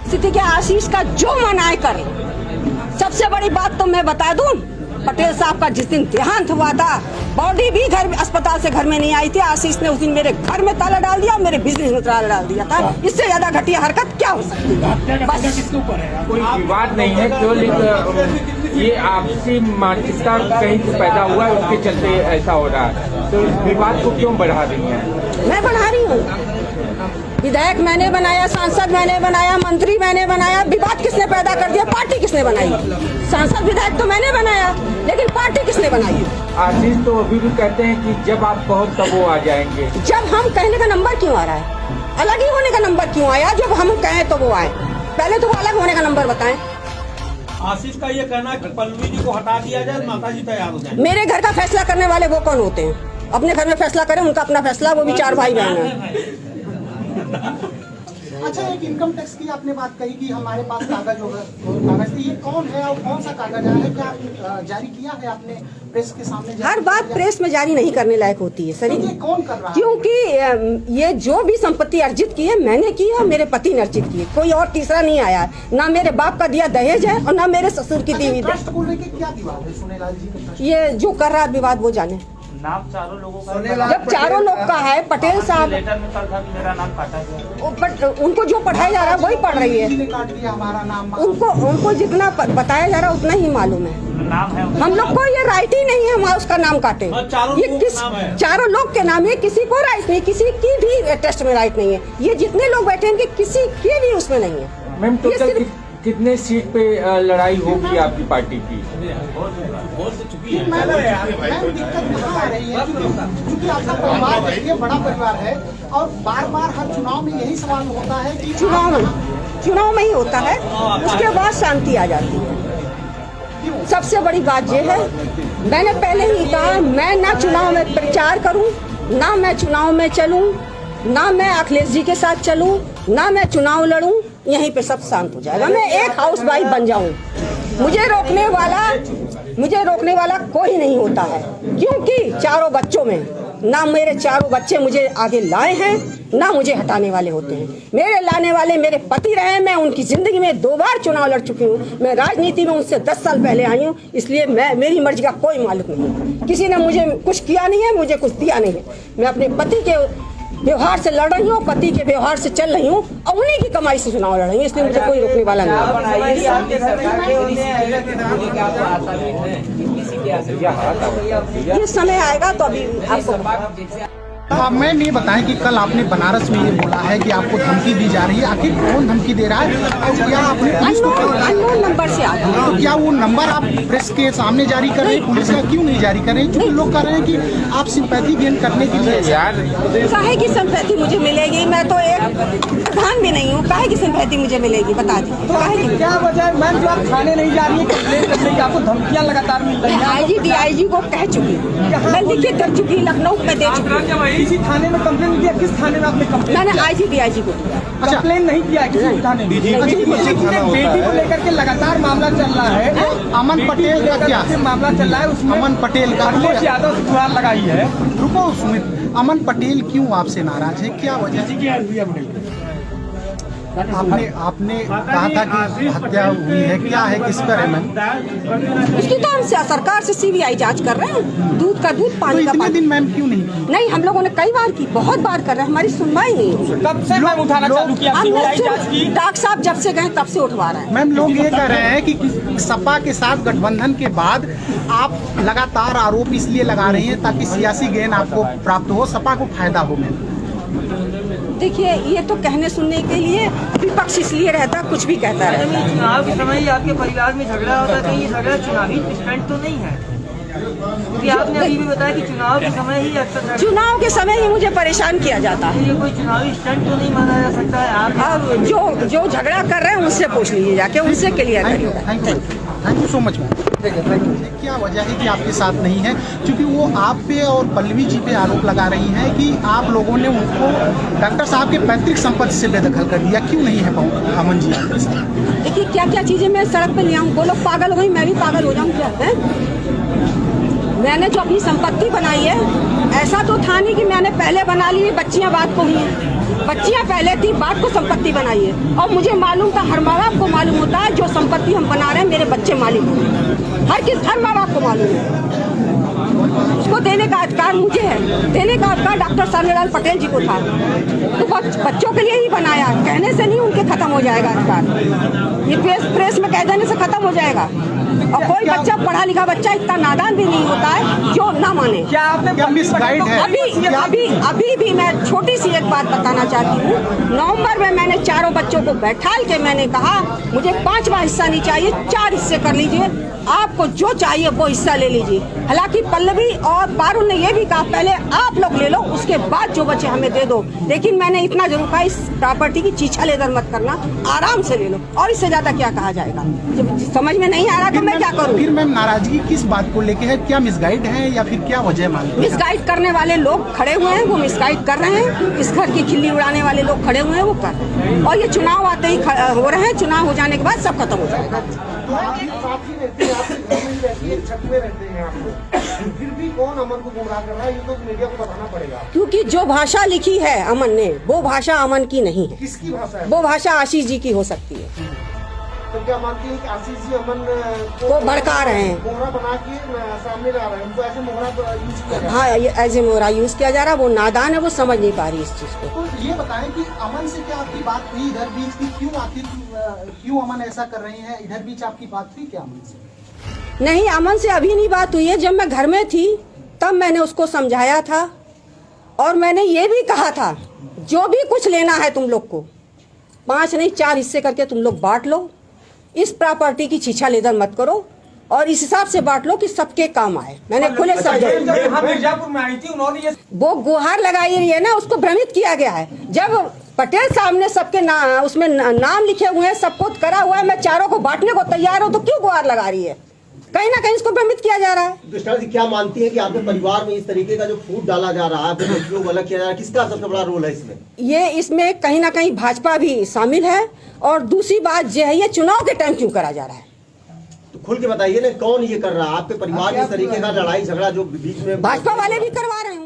स्थिति के आशीष का जो मन आए करे। सबसे बड़ी बात तो मैं बता दूं, पटेल साहब का जिस दिन देहांत हुआ था, बॉडी भी घर अस्पताल से घर में नहीं आई थी। आशीष ने उस दिन मेरे घर में ताला डाल दिया, मेरे बिजनेस में ताला डाल दिया था। इससे ज्यादा घटिया हरकत क्या हो सकती है? बस कोई विवाद नहीं है, केवल ये आपसी मानसिकता कहीं से पैदा हुआ है, उसके चलते ऐसा हो रहा है। तो विवाद को क्यों बढ़ा रही है? मैं बढ़ा रही हूँ? विधायक मैंने बनाया, सांसद मैंने बनाया, मंत्री मैंने बनाया। विवाद किसने पैदा कर दिया? पार्टी किसने बनाई? सांसद विधायक तो मैंने बनाया, लेकिन पार्टी किसने बनाई? आशीष तो अभी भी कहते हैं कि जब आप कहो तब वो आ जाएंगे। जब हम कहने का नंबर क्यों आ रहा है? अलग ही होने का नंबर क्यों आया? जब हम कहें तो वो आए। पहले तो वो अलग होने का नंबर बताएं। आशीष का ये कहना है कि पल्लवी जी को हटा दिया जाए, माता जी तैयार हो जाए। मेरे घर का फैसला करने वाले वो कौन होते हैं? अपने घर में फैसला करें, उनका अपना फैसला, वो भी 4 भाई बहन है। अच्छा, एक इनकम टैक्स की आपने बात कही कि हमारे पास कागज होगा, कागज ये कौन है और कौन सा कागज आया है? क्या जारी किया है आपने प्रेस के सामने? हर बात प्रेस में जारी नहीं करने लायक होती है सर। ये कौन कर रहा है? क्योंकि ये जो भी संपत्ति अर्जित की है मैंने की है, मेरे पति ने अर्जित की है। कोई और तीसरा नहीं आया है। ना मेरे बाप का दिया दहेज है और ना मेरे ससुर की दी हुई। ट्रस्ट को लेकर क्या विवाद है सोनेलाल जी का? ये जो कर रहा है विवाद वो जाने। नाम चारों लोगों का, जब चारों लोग का है, पटेल साहब, लेटर में कल था कि मेरा नाम काटा गया। बट उनको जो पढ़ाया जा रहा है वही पढ़ रही है। ने काट दिया हमारा नाम। उनको जितना बताया जा रहा है उतना ही मालूम है। नाम है, हम लोग को ये राइट ही नहीं है हम उसका नाम काटे। ये चारों लोग के नाम है, किसी को राइट नहीं, किसी की भी टेस्ट में राइट नहीं है। ये जितने लोग बैठे हैं किसी के भी उसमें नहीं है। मैम टोटल कितने सीट पे लड़ाई होगी आपकी पार्टी की? मैम दिक्कत कहाँ आ रही है? क्योंकि आपका परिवार देखिए बड़ा परिवार है और बार बार हर चुनाव में यही सवाल होता है कि चुनाव में ही होता है, उसके बाद शांति आ जाती है। सबसे बड़ी बात ये है, मैंने पहले ही कहा, मैं ना चुनाव में प्रचार करूं, ना मैं चुनाव में चलूं, ना मैं अखिलेश जी के साथ चलूं, ना मैं चुनाव लड़ूं। यहीं पे सब शांत हो जाएगा। मैं एक हाउस वाइफ बन जाऊं, मुझे रोकने वाला कोई नहीं होता है। क्योंकि चारों बच्चों में ना मेरे चारों बच्चे मुझे आगे लाए हैं, ना मुझे हटाने वाले होते हैं। मेरे लाने वाले मेरे पति रहे। मैं उनकी जिंदगी में 2 बार चुनाव लड़ चुकी हूँ। मैं राजनीति में उनसे 10 साल पहले आई हूँ, इसलिए मेरी मर्जी का कोई मालिक नहीं है। किसी ने मुझे कुछ किया नहीं है, मुझे कुछ दिया नहीं है। मैं अपने पति के व्यवहार से लड़ रही हूँ, पति के व्यवहार से चल रही हूँ और उन्हीं की कमाई से चुनाव लड़ रही हूँ, इसलिए मुझे कोई रोकने वाला नहीं है। ये समय आएगा तो अभी आपको आप मैं ये बताएं कि कल आपने बनारस में ये बोला है कि आपको धमकी दी जा रही है। आखिर कौन धमकी दे रहा है और क्या आपने अननोन नंबर से आ गया? तो क्या वो नंबर आप प्रेस के सामने जारी कर रहे हैं? पुलिस का क्यों नहीं जारी कर रहे हैं? क्योंकि लोग कह रहे हैं कि आप सिंपैथी गेन करने के लिए। काहे की सिंपैथी मुझे मिलेगी? मैं तो एक प्रधान भी नहीं हूँ। काहे की सिंपैथी मुझे मिलेगी? बता दीजिए तो काहे की? क्या वजह है मैम जो आप थाने नहीं जा रही है कंप्लेन करने की? आपको धमकियां लगातार मिल रही है। IG DIG को कह चुकी हूँ, मैं लिखित कर चुकी, लखनऊ में दे चुकी हूँ। किसी थाने में कंप्लेन किया? किस थाने में आपने कंप्लेन? मैंने IG DIG को दिया। कंप्लेन नहीं किया है किसी थाने में? बेटी को लेकर के लगातार मामला चल रहा है। अमन पटेल का क्या मामला चल रहा है? उसमें अमन पटेल का अखिलेश यादव से गुहार लगाई है। रुको सुमित, अमन पटेल क्यों आपसे नाराज है? क्या वजह? आपने कहा था कि हत्या हुई है, क्या है, किस पर है? मैम उसकी तो हम सरकार से CBI जांच कर रहे हैं। दूध का दूध, तो पानी का इतने पानी। दिन मैम क्यों नहीं? नहीं, हम लोगों ने कई बार की, बहुत बार कर रहे हैं, हमारी सुनवाई नहीं हुई। कब से मैम उठाना चालू किया? डॉक्टर साहब जब से गए तब से उठवा रहे हैं। मैम लोग ये कह रहे हैं कि सपा के साथ गठबंधन के बाद आप लगातार आरोप इसलिए लगा रही हैं ताकि सियासी गेन आपको प्राप्त हो, सपा को फायदा हो। मैम देखिए, ये तो कहने सुनने के लिए विपक्ष इसलिए रहता, कुछ भी कहता रहता। चुनाव के समय ही आपके परिवार में झगड़ा होता है, कहीं ये झगड़ा चुनावी स्टंट तो नहीं है? क्योंकि आपने अभी भी बताया कि चुनाव के समय ही अक्सर चुनाव के समय ही मुझे परेशान किया जाता है। ये कोई चुनावी स्टंट तो नहीं माना जा सकता है? आप अब जो झगड़ा कर रहे हैं उनसे पूछ लीजिए जाके, उनसे क्लियर करिए। Thank you so much ma'am. क्या वजह है कि आपके साथ नहीं है? क्योंकि वो आप पे और पल्लवी जी पे आरोप लगा रही हैं कि आप लोगों ने उनको डॉक्टर साहब के पैतृक संपत्ति से बेदखल कर दिया। क्यों नहीं है अमन जी आपके साथ? देखिए, क्या क्या चीजें मैं सड़क पे ले आऊँ? वो लोग पागल हो गई, मैं भी पागल हो जाऊँ क्या है? मैंने जो अपनी संपत्ति बनाई है, ऐसा तो था नहीं कि मैंने पहले बना ली, बच्चियां बात को हुई। बच्चियां पहले थी, बाप को संपत्ति बनाई है। और मुझे मालूम था, हर माँ बाप को मालूम होता है जो संपत्ति हम बना रहे हैं मेरे बच्चे मालिक होंगे। हर माँ बाप को मालूम है। उसको देने का अधिकार मुझे है, देने का अधिकार डॉक्टर सामनेलाल पटेल जी को था। तो बच्चों के लिए ही बनाया, कहने से नहीं उनके खत्म हो जाएगा अधिकार। ये प्रेस में कह देने से खत्म हो जाएगा। और कोई बच्चा, पढ़ा लिखा बच्चा इतना नादान भी नहीं होता है जो ना माने। क्या आपने मिसगाइड है? अभी भी मैं छोटी सी एक बात बताना चाहती हूँ। नवंबर में मैंने चारों बच्चों को बैठाल के मैंने कहा मुझे 5वां हिस्सा नहीं चाहिए, 4 हिस्से कर लीजिए, आपको जो चाहिए वो हिस्सा ले लीजिए। हालांकि पल्लवी और पारुल ने यह भी कहा पहले आप लोग ले लो, उसके बाद जो बचे हमें दे दो। लेकिन मैंने इतना जरूर कहा इस प्रॉपर्टी की चीछा लेदर मत करना, आराम से ले लो। और इससे ज्यादा क्या कहा जाएगा? जब समझ में नहीं आ रहा तो मैं क्या करूँ? फिर मैम नाराजगी किस बात को लेके है? क्या मिसगाइड है या फिर क्या वजह मानते हैं? मिसगाइड करने वाले लोग खड़े हुए हैं, वो मिसगाइड कर रहे हैं। इस घर की खिल्ली उड़ाने वाले लोग खड़े हुए हैं, वो कर रहे हैं। और ये चुनाव आते ही हो रहे हैं, चुनाव हो जाने के बाद सब खत्म हो जाएगा। छत में रहते हैं आप लोग, फिर भी कौन अमन को गुमराह कर रहा है ये तो मीडिया को बताना पड़ेगा। क्योंकि जो भाषा लिखी है अमन ने, वो भाषा अमन की नहीं है। किसकी भाषा है? वो भाषा आशीष जी की हो सकती है। तो क्या मानती है कि आशीष जी अमन को भड़का रहे हैं, मोहरा बना के सामने ला रहे हैं, उनको ऐसे मोहरा यूज किया जा रहा है? हाँ, एज ए मोहरा यूज किया जा रहा है। वो नादान है, वो समझ नहीं पा रही इस चीज को। तो ये बताएं कि अमन से क्या आपकी बात हुई इधर बीच की? क्यों अमन ऐसा कर रहे हैं? इधर बीच आपकी बात हुई क्या अमन से? नहीं, अमन से अभी नहीं बात हुई है। जब मैं घर में थी तब मैंने उसको समझाया था और मैंने ये भी कहा था जो भी कुछ लेना है तुम लोग को 5 नहीं 4 हिस्से करके तुम लोग बांट लो। इस प्रॉपर्टी की छीछा लेदर मत करो और इस हिसाब से बांट लो कि सबके काम आए। मैंने खुले शब्दों जब मिर्जापुर में आई थी उन्होंने ये वो गुहार लगाई रही है ना, उसको भ्रमित किया गया है। जब पटेल साहब ने सबके उसमें नाम लिखे हुए हैं, सब कुछ करा हुआ है, मैं चारों को बांटने को तैयार हूँ, तो क्यों गुहार लगा रही है? कहीं ना कहीं इसको भ्रमित किया जा रहा है। दुष्टा जी क्या मानती है कि आपके परिवार में इस तरीके का जो फूट डाला जा रहा है, बच्चियों को अलग किया जा रहा है, किसका सबसे बड़ा रोल है इसमें? ये इसमें कहीं ना कहीं भाजपा भी शामिल है। और दूसरी बात जो है, ये चुनाव के टाइम क्यों करा जा रहा है? तो खुल के बताइए ना, कौन ये कर रहा है? आपके परिवार में इस तरीके का लड़ाई झगड़ा जो बीच में भाजपा वाले भी करवा रहे हैं।